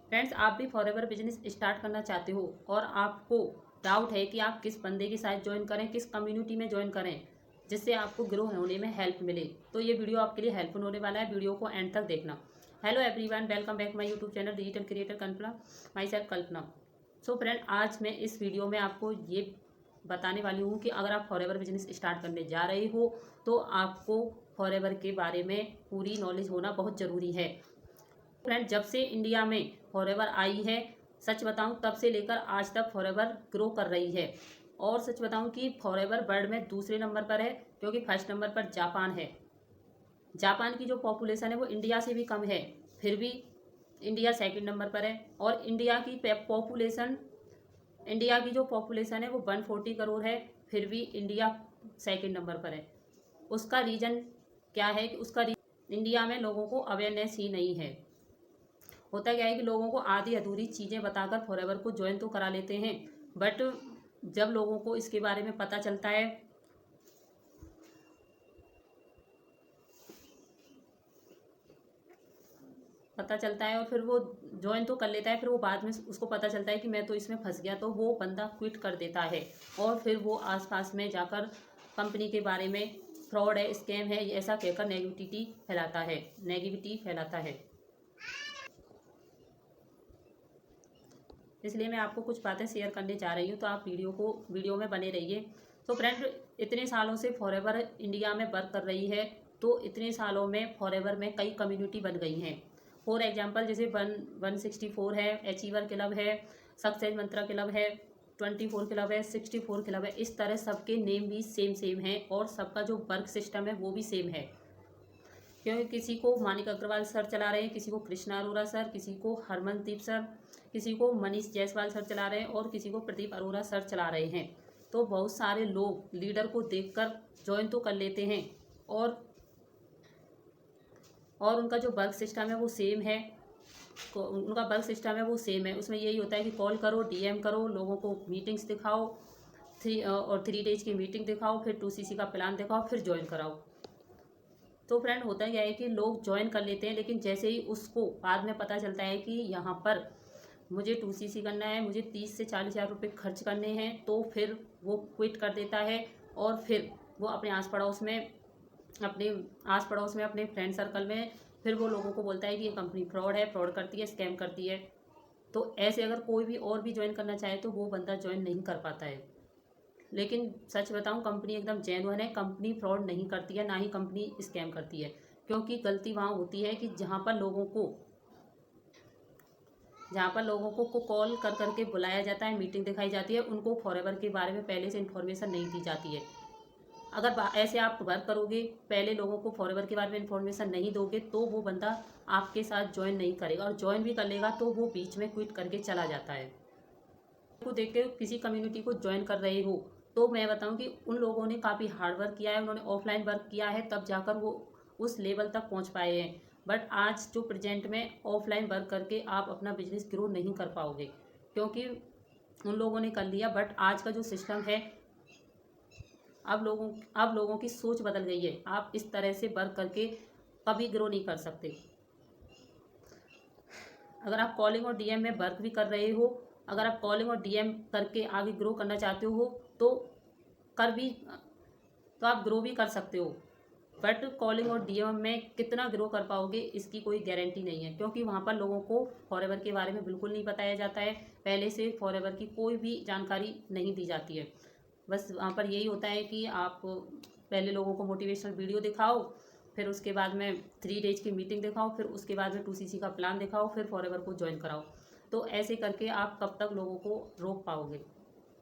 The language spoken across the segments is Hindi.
फ्रेंड्स, आप भी फॉरएवर बिजनेस स्टार्ट करना चाहते हो और आपको डाउट है कि आप किस बंदे के साथ ज्वाइन करें, किस कम्युनिटी में ज्वाइन करें जिससे आपको ग्रो होने में हेल्प मिले, तो ये वीडियो आपके लिए हेल्पफुल होने वाला है। वीडियो को एंड तक देखना। Hello everyone, welcome back my YouTube channel digital creator Kalpana, my self Kalpana. So friend, आज मैं इस वीडियो में आपको ये बताने वाली हूँ कि अगर आप फॉरएवर बिजनेस स्टार्ट करने जा रहे हो तो आपको फॉरएवर के बारे में पूरी नॉलेज होना बहुत ज़रूरी है। फ्रेंड, जब से इंडिया में फॉरएवर आई है, सच बताऊं तब से लेकर आज तक फॉरएवर ग्रो कर रही है। और सच बताऊं कि फॉरएवर वर्ल्ड में दूसरे नंबर पर है, क्योंकि फर्स्ट नंबर पर जापान है। जापान की जो पॉपुलेशन है वो इंडिया से भी कम है, फिर भी इंडिया सेकंड नंबर पर है। और इंडिया की जो पॉपुलेशन है वो 140 करोड़ है, फिर भी इंडिया सेकंड नंबर पर है। उसका रीज़न क्या है कि इंडिया में लोगों को अवेयरनेस ही नहीं है। होता क्या है कि लोगों को आधी अधूरी चीज़ें बताकर फॉरएवर को ज्वाइन तो करा लेते हैं, बट जब लोगों को इसके बारे में पता चलता है और फिर वो ज्वाइन तो कर लेता है, फिर वो बाद में उसको पता चलता है कि मैं तो इसमें फंस गया, तो वो बंदा क्विट कर देता है। और फिर वो आसपास में जाकर कंपनी के बारे में फ्रॉड है, स्कैम है, ऐसा कहकर नेगेटिविटी फैलाता है। इसलिए मैं आपको कुछ बातें शेयर करने जा रही हूँ, तो आप वीडियो में बने रहिए। तो फ्रेंड, इतने सालों से फॉरएवर इंडिया में वर्क कर रही है, तो इतने सालों में फॉरएवर में कई कम्युनिटी बन गई हैं। फॉर एग्जांपल, जैसे 164 है, अचीवर क्लब है, सक्सेस मंत्रा क्लब है, 24 क्लब है, 64 क्लब है। इस तरह सबके नेम भी सेम है और सबका जो वर्क सिस्टम है वो भी सेम है। क्योंकि किसी को मानिक अग्रवाल सर चला रहे हैं, किसी को कृष्णा अरोड़ा सर, किसी को हरमनदीप सर, किसी को मनीष जायसवाल सर चला रहे हैं और किसी को प्रदीप अरोड़ा सर चला रहे हैं। तो बहुत सारे लोग लीडर को देखकर ज्वाइन तो कर लेते हैं और उनका जो वर्क सिस्टम है वो सेम है। उसमें यही होता है कि कॉल करो, डीएम करो, लोगों को मीटिंग्स दिखाओ, 3 डेज की मीटिंग दिखाओ, फिर 2CC का प्लान दिखाओ, फिर ज्वाइन कराओ। तो फ्रेंड, होता क्या है कि लोग ज्वाइन कर लेते हैं, लेकिन जैसे ही उसको बाद में पता चलता है कि यहाँ पर मुझे 2CC करना है, मुझे 30 से 40 हज़ार रुपये खर्च करने हैं, तो फिर वो क्विट कर देता है। और फिर वो अपने आस पड़ोस में अपने फ्रेंड सर्कल में फिर वो लोगों को बोलता है कि ये कंपनी फ्रॉड करती है, स्कैम करती है। तो ऐसे अगर कोई भी और भी ज्वाइन करना चाहे तो वो बंदा ज्वाइन नहीं कर पाता है। लेकिन सच बताऊं, कंपनी एकदम जेन्युइन है, कंपनी फ्रॉड नहीं करती है, ना ही कंपनी स्कैम करती है। क्योंकि गलती वहाँ होती है कि जहाँ पर लोगों को कॉल कर करके बुलाया जाता है, मीटिंग दिखाई जाती है, उनको फॉरएवर के बारे में पहले से इन्फॉर्मेशन नहीं दी जाती है। अगर ऐसे आप वर्क करोगे, पहले लोगों को फॉरएवर के बारे में इन्फॉर्मेशन नहीं दोगे, तो वो बंदा आपके साथ ज्वाइन नहीं करेगा, और ज्वाइन भी कर लेगा तो वो बीच में क्विट करके चला जाता है। को देख के किसी कम्युनिटी को ज्वाइन कर रहे हो तो मैं बताऊं कि उन लोगों ने काफ़ी हार्ड वर्क किया है, उन्होंने ऑफलाइन वर्क किया है, तब जाकर वो उस लेवल तक पहुंच पाए हैं। बट आज जो प्रेजेंट में ऑफलाइन वर्क करके आप अपना बिजनेस ग्रो नहीं कर पाओगे, क्योंकि उन लोगों ने कर लिया। बट आज का जो सिस्टम है, अब लोगों की सोच बदल गई है। आप इस तरह से वर्क करके कभी ग्रो नहीं कर सकते। अगर आप कॉलिंग और डीएम में वर्क भी कर रहे हो, अगर आप कॉलिंग और डीएम करके आगे ग्रो करना चाहते हो तो आप ग्रो भी कर सकते हो। बट कॉलिंग और डीएम में कितना ग्रो कर पाओगे इसकी कोई गारंटी नहीं है, क्योंकि वहाँ पर लोगों को फॉरएवर के बारे में बिल्कुल नहीं बताया जाता है। पहले से फॉरएवर की कोई भी जानकारी नहीं दी जाती है। बस वहाँ पर यही होता है कि आप पहले लोगों को मोटिवेशनल वीडियो दिखाओ, फिर उसके बाद में 3 डेज की मीटिंग दिखाओ, फिर उसके बाद में 2CC का प्लान दिखाओ, फिर फॉरएवर को ज्वाइन कराओ। तो ऐसे करके आप कब तक लोगों को रोक पाओगे।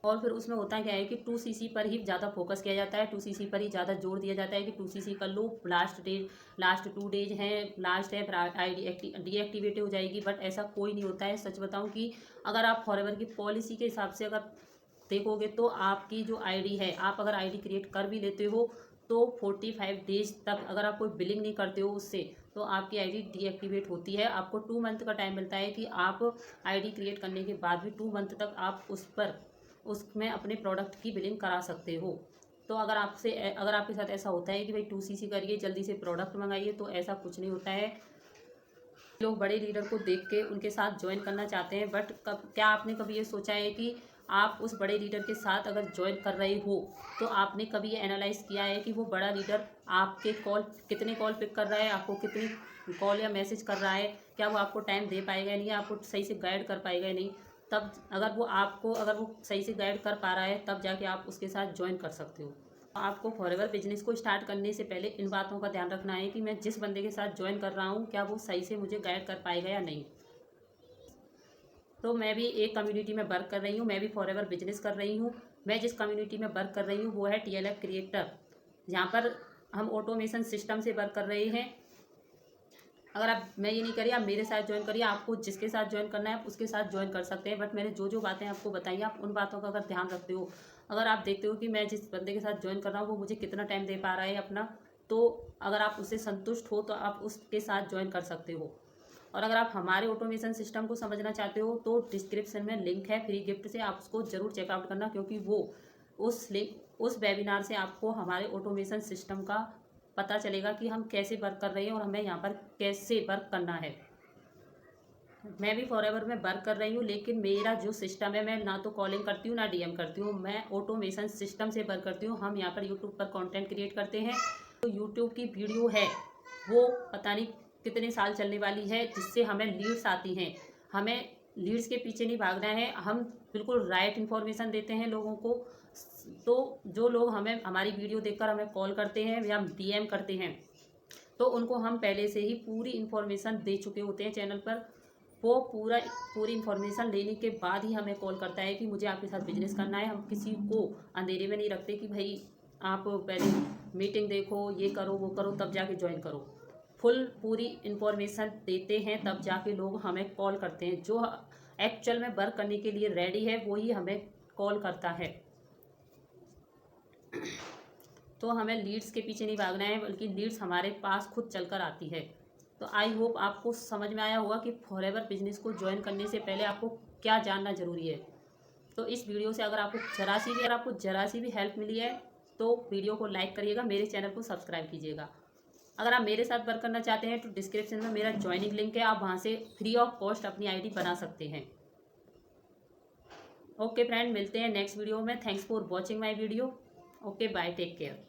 और फिर उसमें होता क्या है कि 2CC पर ही ज़्यादा फोकस किया जाता है, 2CC पर ही ज़्यादा जोर दिया जाता है कि 2CC कर लो, लास्ट 2 डेज हैं, लास्ट है, फिर आईडी डीएक्टिवेट हो जाएगी। बट ऐसा कोई नहीं होता है। सच बताऊं कि अगर आप फॉरएवर की पॉलिसी के हिसाब से अगर देखोगे तो आपकी जो आईडी है, आप अगर आईडी क्रिएट कर भी लेते हो तो 45 डेज तक अगर आप कोई बिलिंग नहीं करते हो उससे, तो आपकी आईडी डीएक्टिवेट होती है। आपको 2 मंथ का टाइम मिलता है कि आप आईडी क्रिएट करने के बाद भी 2 मंथ तक आप उसमें अपने प्रोडक्ट की बिलिंग करा सकते हो। तो अगर आपके साथ ऐसा होता है कि भाई 2CC करिए, जल्दी से प्रोडक्ट मंगाइए, तो ऐसा कुछ नहीं होता है। लोग बड़े लीडर को देख के उनके साथ ज्वाइन करना चाहते हैं, बट क्या आपने कभी ये सोचा है कि आप उस बड़े लीडर के साथ अगर ज्वाइन कर रहे हो तो आपने कभी ये एनालाइज किया है कि वो बड़ा लीडर आपके कितने कॉल पिक कर रहा है, आपको कितनी कॉल या मैसेज कर रहा है, क्या वो आपको टाइम दे पाएगा या नहीं, आपको सही से गाइड कर पाएगा या नहीं। तब अगर वो सही से गाइड कर पा रहा है तब जाके आप उसके साथ ज्वाइन कर सकते हो। आपको फॉरएवर बिजनेस को स्टार्ट करने से पहले इन बातों का ध्यान रखना है कि मैं जिस बंदे के साथ ज्वाइन कर रहा हूँ क्या वो सही से मुझे गाइड कर पाएगा या नहीं। तो मैं भी एक कम्युनिटी में वर्क कर रही हूँ, मैं भी फॉरएवर बिजनेस कर रही हूँ। मैं जिस कम्युनिटी में वर्क कर रही हूँ वो है TLF क्रिएटर, जहाँ पर हम ऑटोमेशन सिस्टम से वर्क कर रहे हैं। अगर मैं ये नहीं करिए, आप मेरे साथ ज्वाइन करिए, आपको जिसके साथ ज्वाइन करना है आप उसके साथ ज्वाइन कर सकते हैं। बट मैंने जो जो बातें आपको बताई आप उन बातों का अगर ध्यान रखते हो, अगर आप देखते हो कि मैं जिस बंदे के साथ ज्वाइन कर रहा हूँ वो मुझे कितना टाइम दे पा रहा है अपना, तो अगर आप उससे संतुष्ट हो तो आप उसके साथ ज्वाइन कर सकते हो। और अगर आप हमारे ऑटोमेशन सिस्टम को समझना चाहते हो तो डिस्क्रिप्शन में लिंक है फ्री गिफ्ट से, आप उसको ज़रूर चेकआउट करना, क्योंकि वो उस वेबिनार से आपको हमारे ऑटोमेशन सिस्टम का पता चलेगा कि हम कैसे वर्क कर रहे हैं और हमें यहाँ पर कैसे वर्क करना है। मैं भी फॉरएवर में वर्क कर रही हूँ, लेकिन मेरा जो सिस्टम है मैं ना तो कॉलिंग करती हूँ ना DM करती हूँ, मैं ऑटोमेशन सिस्टम से वर्क करती हूँ। हम यहाँ पर यूट्यूब पर कंटेंट क्रिएट करते हैं। तो यूट्यूब की वीडियो है वो पता नहीं कितने साल चलने वाली है, जिससे हमें लीड्स आती हैं। हमें लीड्स के पीछे नहीं भागना है, हम बिल्कुल राइट इन्फॉर्मेशन देते हैं लोगों को। तो जो लोग हमारी वीडियो देखकर हमें कॉल करते हैं या DM करते हैं तो उनको हम पहले से ही पूरी इन्फॉर्मेशन दे चुके होते हैं चैनल पर। वो पूरी इन्फॉर्मेशन लेने के बाद ही हमें कॉल करता है कि मुझे आपके साथ बिजनेस करना है। हम किसी को अंधेरे में नहीं रखते कि भाई आप पहले मीटिंग देखो, ये करो वो करो तब जाके ज्वाइन करो। पूरी इन्फॉर्मेशन देते हैं तब जाके लोग हमें कॉल करते हैं। जो एक्चुअल में वर्क करने के लिए रेडी है वही हमें कॉल करता है। तो हमें लीड्स के पीछे नहीं भागना है, बल्कि लीड्स हमारे पास खुद चलकर आती है। तो आई होप आपको समझ में आया होगा कि फॉरएवर बिजनेस को ज्वाइन करने से पहले आपको क्या जानना ज़रूरी है। तो इस वीडियो से अगर आपको जरा सी भी हेल्प मिली है तो वीडियो को लाइक करिएगा, मेरे चैनल को सब्सक्राइब कीजिएगा। अगर आप मेरे साथ वर्क करना चाहते हैं तो डिस्क्रिप्शन में मेरा ज्वाइनिंग लिंक है, आप वहाँ से फ्री ऑफ कॉस्ट अपनी ID बना सकते हैं। ओके फ्रेंड, मिलते हैं नेक्स्ट वीडियो में। Thanks for watching my video. Okay bye, take care.